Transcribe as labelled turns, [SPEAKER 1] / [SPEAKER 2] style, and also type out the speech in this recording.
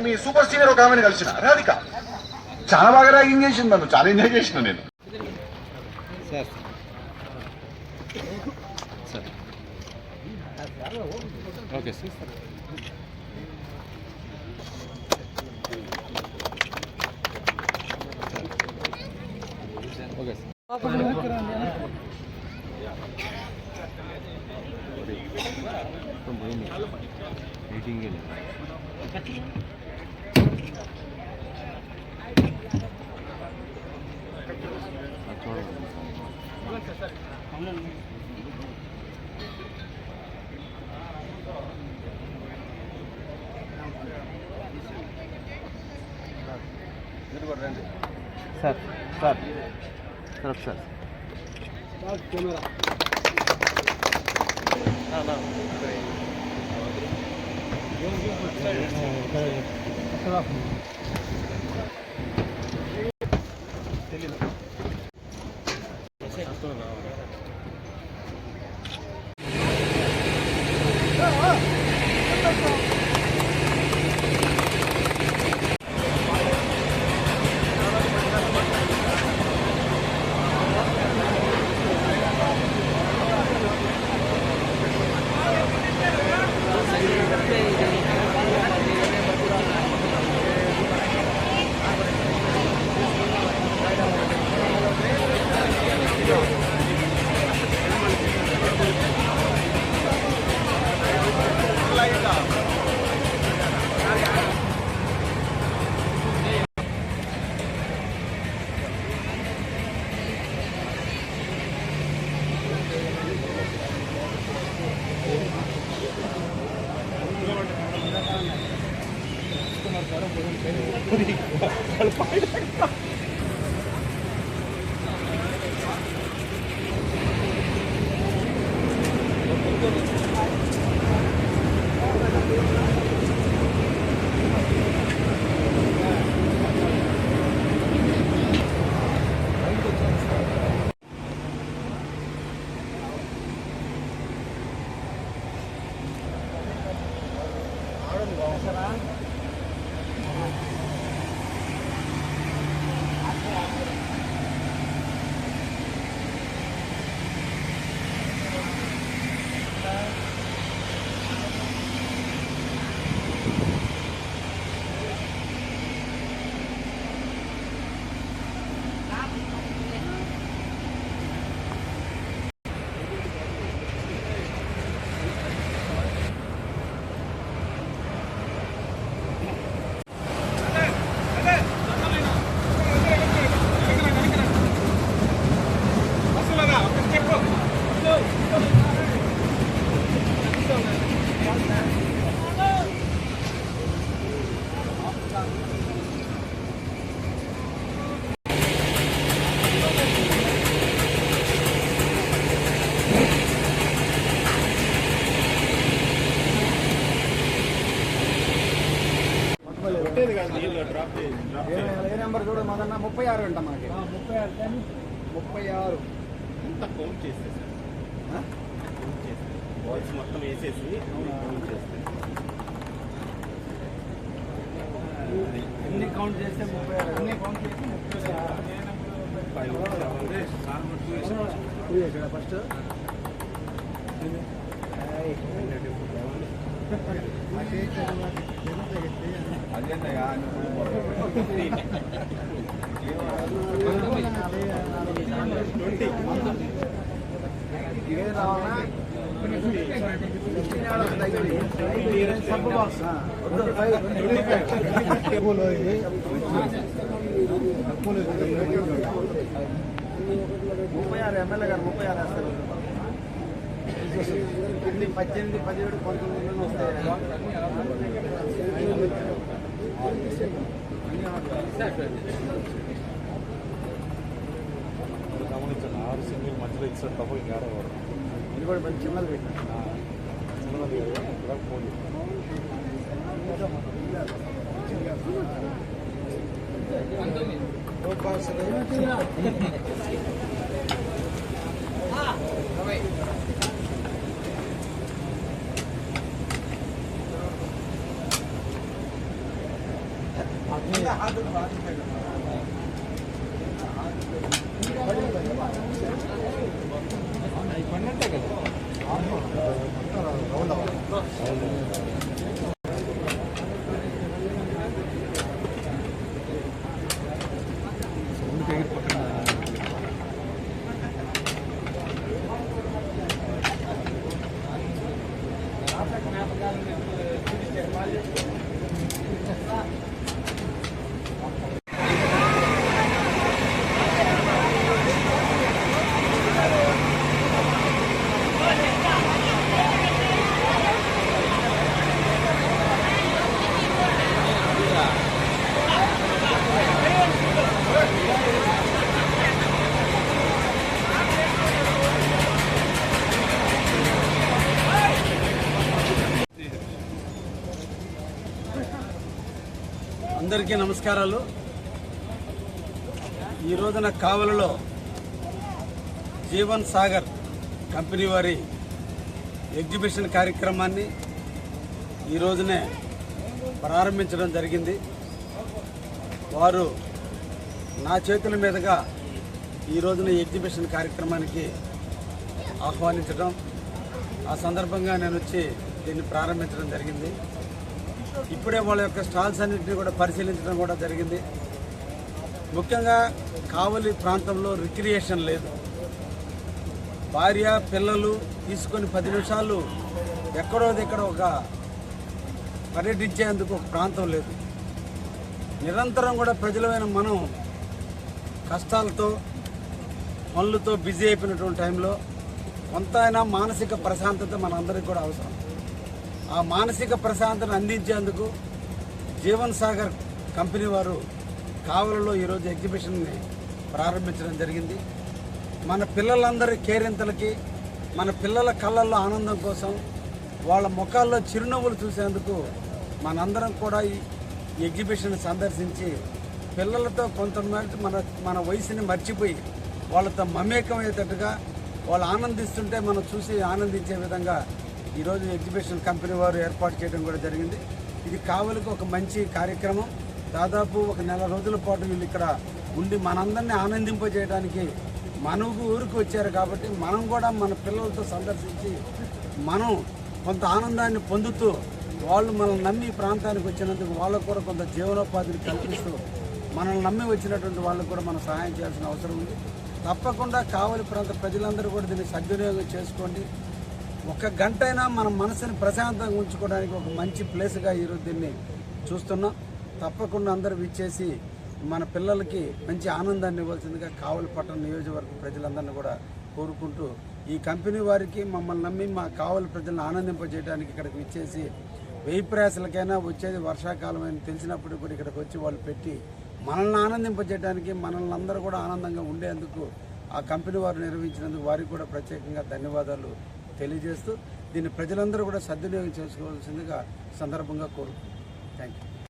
[SPEAKER 1] మీ super senior ఒక ఆమెను కలిసిన రాధిక చాలా బాగా ర్యాగింగ్ చేసింది, నన్ను చాలా ఎంజాయ్ చేసిన నేను.
[SPEAKER 2] Sir okay sir. Okay sir. Meeting sir sir sir sir camera తెలీదు. ఏ నెంబర్ చూడ మొదన్న 36 అంట మనకి 36
[SPEAKER 3] అంత కౌంట్ చేస్తే సార్ బాల్స్ మొత్తం వేసేసి కౌంట్ చేస్తే
[SPEAKER 2] ఎన్ని కౌంట్ చేస్తే 36 అన్ని కౌంట్ చేసి 36 ఫస్ట్
[SPEAKER 1] అదేంటయ్యా
[SPEAKER 2] ఇదే రావాలా సబ్బు బాక్స్ 36 ఎమ్మెల్యే గారు 36 వేస్తారు. 18, 17, 19 వస్తాయి.
[SPEAKER 3] గమనించండి 6 సింగిల్ మధ్యలో ఇచ్చారు తప్ప ఇంకా
[SPEAKER 2] ఇది కూడా మంచి చిన్నది పెట్టిన
[SPEAKER 3] చిన్నది ఫోన్
[SPEAKER 2] పన్నట్టే కదా రౌండ్
[SPEAKER 4] అందరికీ నమస్కారాలు. ఈ రోజున కావలిలో జీవన్ సాగర్ కంపెనీ వారి ఎగ్జిబిషన్ కార్యక్రమాన్ని ఈ రోజునే ప్రారంభించడం జరిగింది. వారు నా చేతుల మీదుగా ఈ రోజున ఎగ్జిబిషన్ కార్యక్రమానికి ఆహ్వానించడం, ఆ సందర్భంగా నేను వచ్చి దీన్ని ప్రారంభించడం జరిగింది. ఇప్పుడే వాళ్ళ యొక్క స్టాల్స్ అన్నింటినీ కూడా పరిశీలించడం కూడా జరిగింది. ముఖ్యంగా కావలి ప్రాంతంలో రిక్రియేషన్ లేదు. భార్య పిల్లలు తీసుకొని 10 నిమిషాలు ఎక్కడో దగ్గర ఒక పర్యటించేందుకు ఒక ప్రాంతం లేదు. నిరంతరం కూడా ప్రజలమైన మనం కష్టాలతో పనులతో బిజీ అయిపోయినటువంటి టైంలో కొంత అయినా మానసిక ప్రశాంతత మనందరికీ కూడా అవసరం. ఆ మానసిక ప్రశాంతతను అందించేందుకు జీవన్ సాగర్ కంపెనీ వారు కావలిలో ఈరోజు ఎగ్జిబిషన్ని ప్రారంభించడం జరిగింది. మన పిల్లలందరి కేరింతలకి, మన పిల్లల కళ్ళల్లో ఆనందం కోసం, వాళ్ళ ముఖాల్లో చిరునవ్వులు చూసేందుకు మనందరం కూడా ఈ ఎగ్జిబిషన్ సందర్శించి పిల్లలతో కొంతమంది మన వయసుని మర్చిపోయి వాళ్ళతో మమేకమయ్యేటట్టుగా వాళ్ళు ఆనందిస్తుంటే మనం చూసి ఆనందించే విధంగా ఈరోజు ఎగ్జిబిషన్ కంపెనీ వారు ఏర్పాటు చేయడం కూడా జరిగింది. ఇది కావలికి ఒక మంచి కార్యక్రమం. దాదాపు ఒక నెల రోజుల పాటు వీళ్ళు ఇక్కడ ఉండి మనందరినీ ఆనందింపజేయడానికి మన ఊరికి వచ్చారు. కాబట్టి మనం కూడా మన పిల్లలతో సందర్శించి మనం కొంత ఆనందాన్ని పొందుతూ వాళ్ళు మనల్ని నమ్మి ప్రాంతానికి వచ్చినందుకు వాళ్ళకు కూడా కొంత జీవనోపాధిని కల్పిస్తూ మనల్ని నమ్మి వచ్చినటువంటి వాళ్ళకు కూడా మనం సహాయం చేయాల్సిన అవసరం ఉంది. తప్పకుండా కావలి ప్రాంత ప్రజలందరూ కూడా దీన్ని సద్వినియోగం చేసుకోండి. ఒక గంట అయినా మన మనసుని ప్రశాంతంగా ఉంచుకోవడానికి ఒక మంచి ప్లేస్గా ఈరోజు దీన్ని చూస్తున్నాం. తప్పకుండా అందరూ విచ్చేసి మన పిల్లలకి మంచి ఆనందాన్ని ఇవ్వాల్సిందిగా కావలి పట్టణ నియోజకవర్గ ప్రజలందరినీ కూడా కోరుకుంటూ, ఈ కంపెనీ వారికి మమ్మల్ని నమ్మి మా కావలి ప్రజలను ఆనందింపజేయడానికి ఇక్కడికి విచ్చేసి 1000 ప్రయాసలకైనా వచ్చేది వర్షాకాలం అని తెలిసినప్పుడు కూడా ఇక్కడికి వచ్చి వాళ్ళు పెట్టి మనల్ని ఆనందింపజేయడానికి, మనల్ని అందరూ కూడా ఆనందంగా ఉండేందుకు ఆ కంపెనీ వారు నిర్వహించినందుకు వారికి కూడా ప్రత్యేకంగా ధన్యవాదాలు తెలియజేస్తూ దీన్ని ప్రజలందరూ కూడా సద్వినియోగం చేసుకోవాల్సిందిగా సందర్భంగా కోరుకుంటున్నాను. Thank you.